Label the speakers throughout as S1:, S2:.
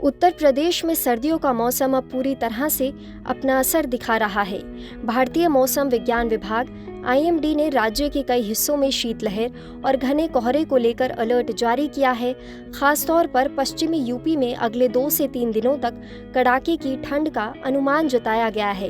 S1: उत्तर प्रदेश में सर्दियों का मौसम अब पूरी तरह से अपना असर दिखा रहा है। भारतीय मौसम विज्ञान विभाग IMD ने राज्य के कई हिस्सों में शीतलहर और घने कोहरे को लेकर अलर्ट जारी किया है। खासतौर पर पश्चिमी यूपी में अगले 2 से 3 दिनों तक कड़ाके की ठंड का अनुमान जताया गया है।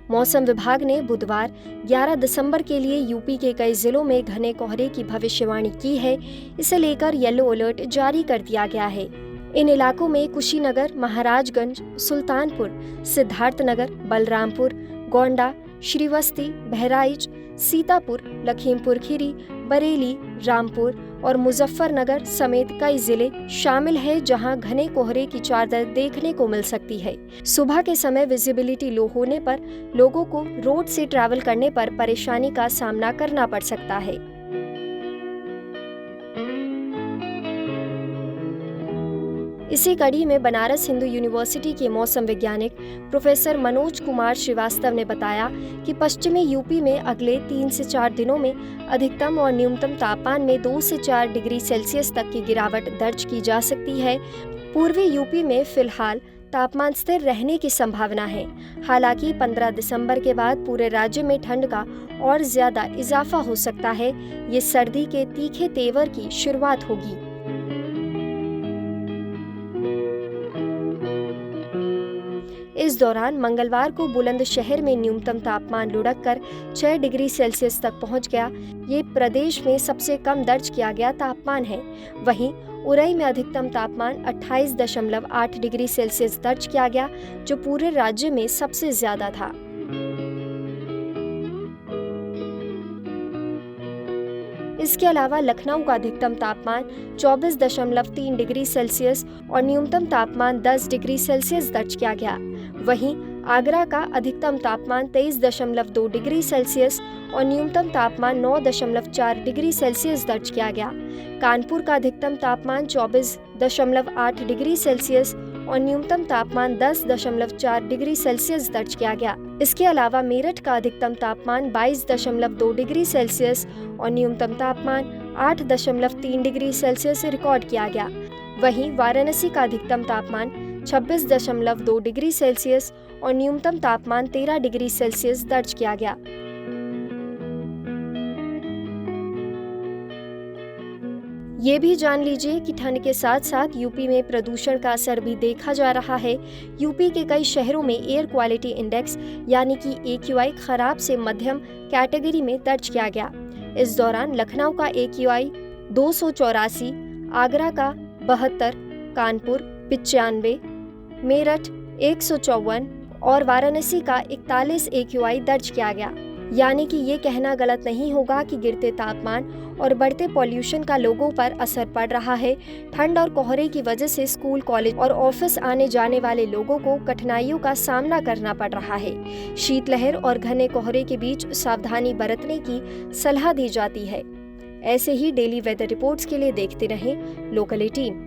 S1: मौसम विभाग ने बुधवार 11 दिसंबर के लिए यूपी के कई जिलों में घने कोहरे की भविष्यवाणी की है। इसे लेकर येलो अलर्ट जारी कर दिया गया है। इन इलाकों में कुशीनगर, महाराजगंज, सुल्तानपुर, सिद्धार्थनगर, बलरामपुर, गोंडा, श्रीवस्ती, बहराइच, सीतापुर, लखीमपुर खीरी, बरेली, रामपुर और मुजफ्फरनगर समेत कई जिले शामिल हैं, जहां घने कोहरे की चादर देखने को मिल सकती है। सुबह के समय विजिबिलिटी लो होने पर लोगों को रोड से ट्रैवल करने पर परेशानी का सामना करना पड़ सकता है। इसी कड़ी में बनारस हिंदू यूनिवर्सिटी के मौसम वैज्ञानिक प्रोफेसर मनोज कुमार श्रीवास्तव ने बताया कि पश्चिमी यूपी में अगले 3 से 4 दिनों में अधिकतम और न्यूनतम तापमान में 2 से 4 डिग्री सेल्सियस तक की गिरावट दर्ज की जा सकती है। पूर्वी यूपी में फिलहाल तापमान स्थिर रहने की संभावना है। हालांकि 15 दिसंबर के बाद पूरे राज्य में ठंड का और ज्यादा इजाफा हो सकता है। ये सर्दी के तीखे तेवर की शुरुआत होगी। इस दौरान मंगलवार को बुलंदशहर में न्यूनतम तापमान लुढ़ककर 6 डिग्री सेल्सियस तक पहुंच गया। ये प्रदेश में सबसे कम दर्ज किया गया तापमान है। वहीं उरई में अधिकतम तापमान 28.8 डिग्री सेल्सियस दर्ज किया गया, जो पूरे राज्य में सबसे ज्यादा था। इसके अलावा लखनऊ का अधिकतम तापमान 24.3 डिग्री सेल्सियस और न्यूनतम तापमान 10 डिग्री सेल्सियस दर्ज किया गया। वहीं आगरा का अधिकतम तापमान 23.2 डिग्री सेल्सियस और न्यूनतम तापमान 9.4 डिग्री सेल्सियस दर्ज किया गया। कानपुर का अधिकतम तापमान 24.8 डिग्री सेल्सियस और न्यूनतम तापमान 10.4 डिग्री सेल्सियस दर्ज किया गया। इसके अलावा मेरठ का अधिकतम तापमान 22.2 डिग्री सेल्सियस और न्यूनतम तापमान 8.3 डिग्री सेल्सियस रिकॉर्ड किया गया। वहीं वाराणसी का अधिकतम तापमान 26.2 डिग्री सेल्सियस और न्यूनतम तापमान 13 डिग्री सेल्सियस दर्ज किया गया। ये भी जान लीजिए कि ठंड के साथ साथ यूपी में प्रदूषण का असर भी देखा जा रहा है। यूपी के कई शहरों में एयर क्वालिटी इंडेक्स यानी कि AQI खराब से मध्यम कैटेगरी में दर्ज किया गया। इस दौरान लखनऊ का AQI 284, आगरा का 72, कानपुर 95, मेरठ 154 और वाराणसी का 41 AQI दर्ज किया गया। यानी कि ये कहना गलत नहीं होगा कि गिरते तापमान और बढ़ते पॉल्यूशन का लोगों पर असर पड़ रहा है। ठंड और कोहरे की वजह से स्कूल, कॉलेज और ऑफिस आने जाने वाले लोगों को कठिनाइयों का सामना करना पड़ रहा है। शीतलहर और घने कोहरे के बीच सावधानी बरतने की सलाह दी जाती है। ऐसे ही डेली वेदर रिपोर्ट्स के लिए देखते रहें लोकल 18।